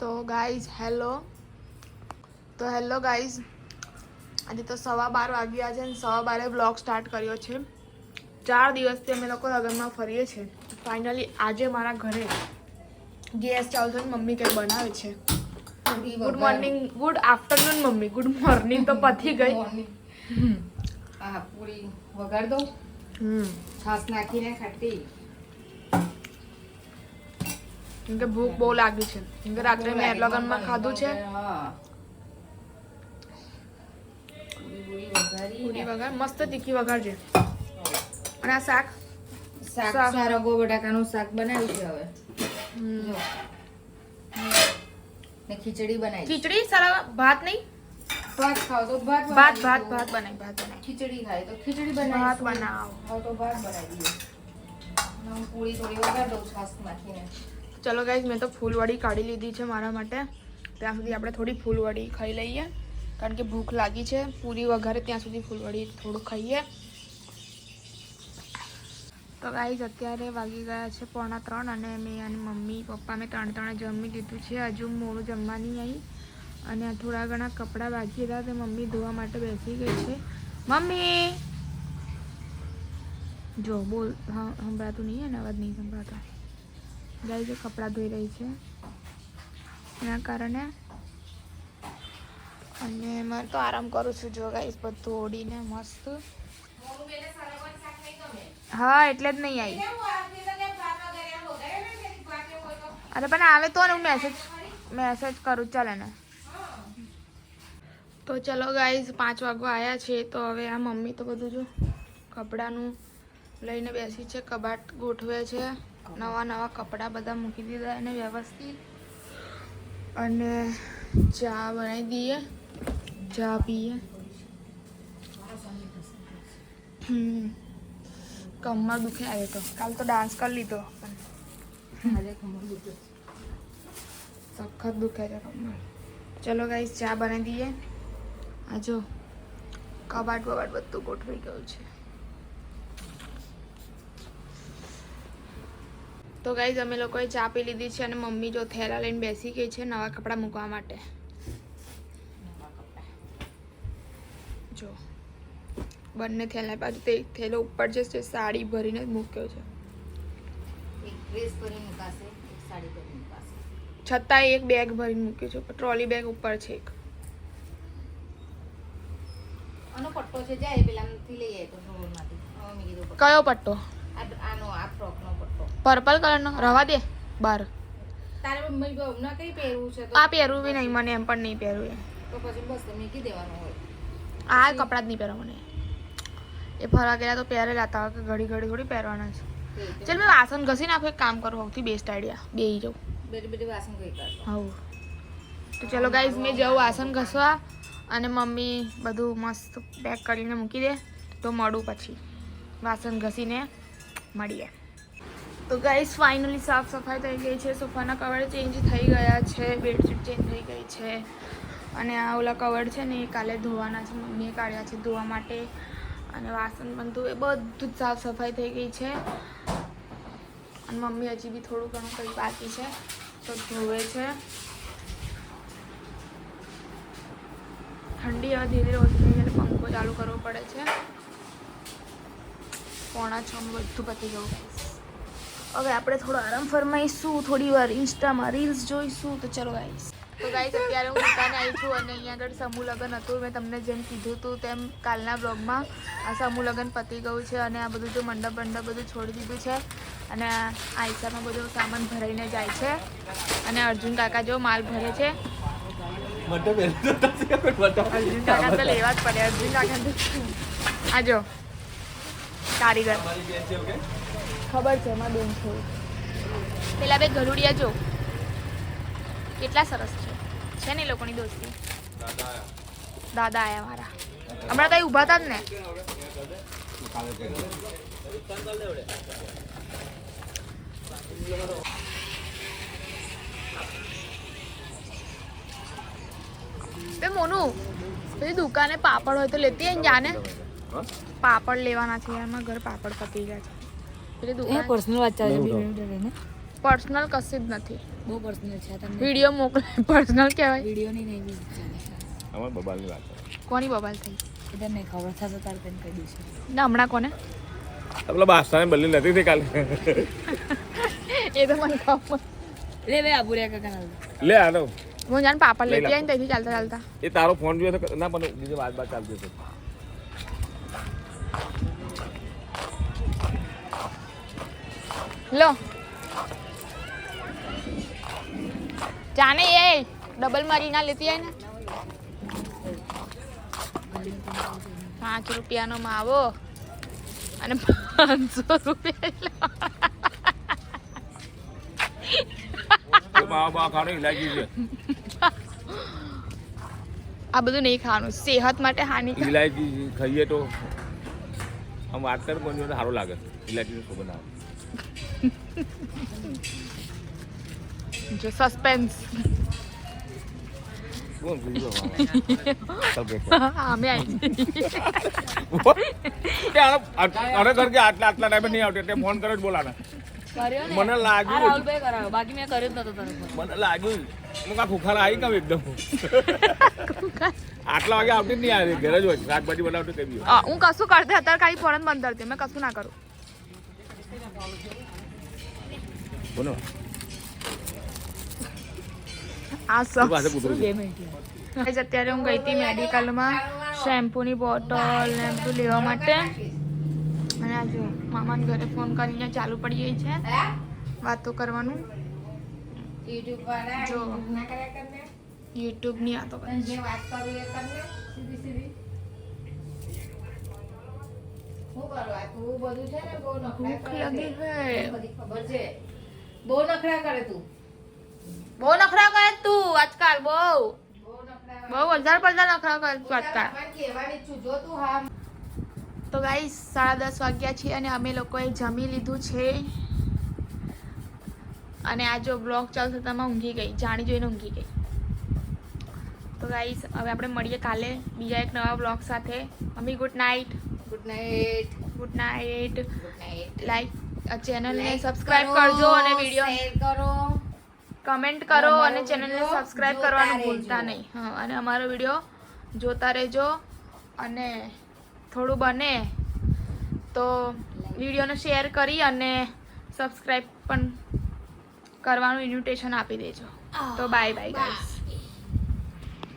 તો guys hello guys, આજે તો 12:15 વાગ્યા છે અને 12:15 બ્લોગ સ્ટાર્ટ કર્યો છે. 4 દિવસથી અમે લોકો લગ્નમાં ફરીએ છીએ. ફાઇનલી આજે મારા ઘરે ગેસ ચાલુ છે. મમ્મી કંઈ બનાવે છે. Good morning, good afternoon mummy. Good morning તો પતી ગઈ. હા, પૂરી વઘાર દઉં. છાશ નાખીને ખાટી. કેમ કે ભૂખ બહુ લાગી છે. કેમ કે રાત્રે મેં લગ્નમાં ખાધું છે. પૂરી વઘાર મસ્ત તીખી વઘાર છે. અને આ શાક રગો બટાકાનું શાક બનાવ્યું છે હવે. જો. ને ખીચડી બનાવી. ખીચડી સારા ભાત નહીં. ભાત ખાવ તો ભાત બનાવી. ખીચડી ખાય તો ખીચડી બનાવી. ભાત બનાવો. ખાવ તો ભાત બનાવી દઈએ. હું પૂરી થોડી વઘાર દઉં છાશ નાખીને. ચલો ગાઈઝ, મેં તો ફૂલવડી કાઢી લીધી છે મારા માટે. ત્યાં સુધી આપણે થોડી ફૂલવડી ખાઈ લઈએ, કારણ કે ભૂખ લાગી છે. પૂરી વઘારે ત્યાં સુધી ફૂલવડી થોડું ખાઈએ. તો ગાઈઝ અત્યારે વાગી ગયા છે 2:45 અને મેં અને મમ્મી પપ્પા મેં 3 જમી લીધું છે. હજુ મોડું જમવાની આવી અને થોડા ઘણા કપડાં બાકી હતા તે મમ્મી ધોવા માટે બેસી ગઈ છે. મમ્મી જો બોલ. હા, સંભળાતું નહીં હે ને? અવાજ નહીં સંભળાતો. ગાઈઝ કપડાં ધોઈ રહી છે એના કારણે. અને મારે તો આરામ કરું છું. જો ગાઈઝ બધું ઓડીને મસ્ત. હા, એટલે જ નહીં આવી. અરે પણ આવે તો ને હું મેસેજ કરું. ચાલે ને. તો ચલો ગાઈઝ 5 વાગવા આવ્યા છે. તો હવે આ મમ્મી તો બધું જો કપડાનું લઈને બેસી છે. કબાટ ગોઠવે છે. નવા કપડાં બધા મૂકી દીધા એને વ્યવસ્થિત. અને ચા બનાવી દઈએ, ચા પીએ. કમર દુખે આવે તો કાલ તો ડાન્સ કરી લીધો સખત દુખે છે કમર. ચલો ગાઈસ ચા બનાવી દઈએ. આ જો કબાટ બધું ગોઠવાઈ ગયું છે. તો ગાઈઝ અમે લોકોએ ચા પી લીધી છે અને મમ્મી જો થેલા લઈને બેસી ગઈ છે નવા કપડાં મૂકવા માટે. જો બંને થેલા બાજુ તે થેલો ઉપર છે તે સાડી ભરીને મૂક્યો છે. એક ડ્રેસ ભરી મુકાશે, એક સાડી ભરી મુકાશે. છતાં એક બેગ ભરીને મૂક્યો છે. ટ્રોલી બેગ ઉપર છે એક. આનો પટ્ટો છે જાય પેલાથી લઈ આવ્યો તો રોડમાંથી. મમ્મી કીધું કયો પટ્ટો? આનો આ ફ્રોકનો પટ્ટો પર્પલ કલરનો. રવા દે બાર. તારે મમ્મી હમણાં કઈ પહેરવું છે તો આ પહેરવું બી નહીં મને. એમ પણ નહીં પહેરવું. તો પછી બસ મૂકી દેવાનું હોય. આ કપડાં જ નહીં પહેરવા મને. એ ફરવા ગયા તો પહેરેલા હતા કે ઘડી થોડી પહેરવાના છે. ચાલ મેં વાસણ ઘસી નાખું. એક કામ કરું, સૌથી બેસ્ટ આઈડિયા બેસી જાઉં. બધી વાસણ ગઈ કાઢો. હા, તો ચલો ગાઈઝ મેં જાઉં વાસણ ઘસવા અને મમ્મી બધું મસ્ત પેક કરીને મૂકી દે. તો મળું પછી વાસણ ઘસીને મળીએ. તો ગાઈઝ ફાઇનલી સાફ સફાઈ થઈ ગઈ છે. સોફાના કવર ચેન્જ થઈ ગયા છે. બેડશીટ ચેન્જ થઈ ગઈ છે. અને આ ઓલા કવર છે ને એ કાલે ધોવાના છે. મમ્મીએ કાઢ્યા છે ધોવા માટે. અને વાસણ પણ ધોવે. બધું જ સાફ સફાઈ થઈ ગઈ છે. અને મમ્મી હજી બી થોડું ઘણું કંઈ બાકી છે તો ધોવે છે. ઠંડી હવે ધીરે ધીરે ઓછી થઈ ગઈ એટલે પંખો ચાલુ કરવો પડે છે. 5:45 બધું પતી ગયું. હવે આપણે થોડો આરામ ફરમાઈશું, થોડી વાર ઇન્સ્ટામાં રીલ્સ જોઈશું. તો ચલો ગાઈસ. તો ગાઈસ અત્યારે હું દુકાને આવી છું અને અહીંયા આગળ સમૂહ લગ્ન હતું. મેં તમને જેમ કીધું હતું તેમ કાલના બ્લોગમાં આ સમૂહ લગ્ન પતી ગયું છે. અને આ બધું જો મંડપ બધું છોડી દીધું છે. અને આ હિસાબમાં બધો સામાન ભરાઈને જાય છે. અને અર્જુન કાકા જો માલ ભરે છે. અર્જુન કાકા તો લેવા જ પડે. અર્જુન કાકા આ જો કારીગર ખબર છે એમાં બેન થોડું. પેલા બે ગરુડિયા જો કેટલા સરસ છે ને એ લોકોની દોસ્તી. દાદા આયા મારા. હમણાં કઈ ઊભા હતા જ ને. બે મોનુ પેલી દુકાને પાપડ હોય તો લેતી આવીને જાને. પાપડ લેવાના છે. એમાં ઘર પાપડ પતી ગયા છે. પેલી દુકાન પર્સનલ વાત ચાલે છે. પર્સનલ કશું જ નથી. બહુ પર્સનલ છે તમને વિડીયો મોકલે પર્સનલ કહેવાય. વિડીયો ની નહીં બી ચાલે. અમાર બબાલની વાત છે. કોની બબાલ થઈ? એટલે નહીં ખબર થશે તારે તને કહી દઈશું. ના હમણાં કોને? પેલા બાદશાહને બદલી નથી થઈ કાલે. એ તો મને ખબર. લે બે આબુરિયા કાકા ના લે આનો હું જાણ પાપડ લેતી આવીને ત્યાંથી ચાલતા ચાલતા. એ તારો ફોન જોયો તો ના પણ બીજી વાત ચાલતી હતી. લો જાને એ ડબલ મારી ના લેતી આય ને 5 રૂપિયાનો માવો અને 500 રૂપિયા બા ખાણો ઇલાયચી છે. આ બધું નહીં ખાવાનું, સેહત માટે હાનિકારક. ઇલાયચી ખાઈએ તો આમ વાત કર પણ સારું લાગે. ઇલાયચીનો શું બનાવે જો સસ્પેન્સ કોણ બીજો અમે આવી અરે ઘર કે આટલા ટાઈમે નહીં આવતી એટલે ફોન કરે જ બોલાના. કર્યો ને મને આ લાગ્યું રાહુલભાઈ કરાવ્યો બાકી મેં કર્યો જ નતો તારો ફોન. મને લાગ્યું હું કા ખુખારા આવી કામ એકદમ આટલા વાગે આવતી જ નહીં આવે ઘરે જ હોય શાકભાજી બનાવતી તેવી હોય. હું કશું કરતી અત્યારે ખાલી ફોન બંધ કરતી, મેં કશું ના કરું. બોલો આ તું પાસે કૂતરું છે. 2 મિનિટ Guys, અત્યારે હું ગઈ હતી મેડિકલમાં શેમ્પૂની બોટલ ને બધું લેવા માટે. અને આ જો મામાને ઘરે ફોન કરીને ચાલુ પડી ગઈ છે વાતો કરવાનું. યુટ્યુબ વાળા જો ના કર્યા કરને યુટ્યુબ ની આ તો અને જે વાત કરું એ કરને સીધી સીધી હું કરવા તું બધું છે ને બહુ નખરા ભૂખ કરે લાગી છે. હે. બધી ખબર છે બહુ નખરા કરે તું બહુ નખરા કરે તું આજકાલ, બહુ બહુ નખરા બહુ વધારે પડતા નખરા કરે તું આજકાલ. મને કહેવાની છું જો તું હા તો ગાઈસ 10:30 વાગ્યા છે અને અમે લોકોએ જમી લીધું છે. અને આ જો બ્લોગ ચાલશે તો ઊંઘી ગઈ, જાણી જોઈને ઊંઘી ગઈ. તો ગાઈસ હવે આપણે મળીએ કાલે બીજા એક નવા બ્લોગ સાથે. Mummy good night. Good night good night. Good night like ચેનલને સબસ્ક્રાઇબ કરજો અને વિડીયો શેર કરો કમેન્ટ કરો અમારો અને ચેનલને વિડીયો સબસ્ક્રાઇબ જોતા કરવાનું રહેજો. ભૂલતા નહીં. હા, અને અમારો વિડીયો જોતા રહેજો. અને થોડું બને તો વિડીયોને શેર કરી અને સબસ્ક્રાઇબ પણ કરવાનું ઇન્વિટેશન આપી દેજો. તો બાય બાય ગાઈસ.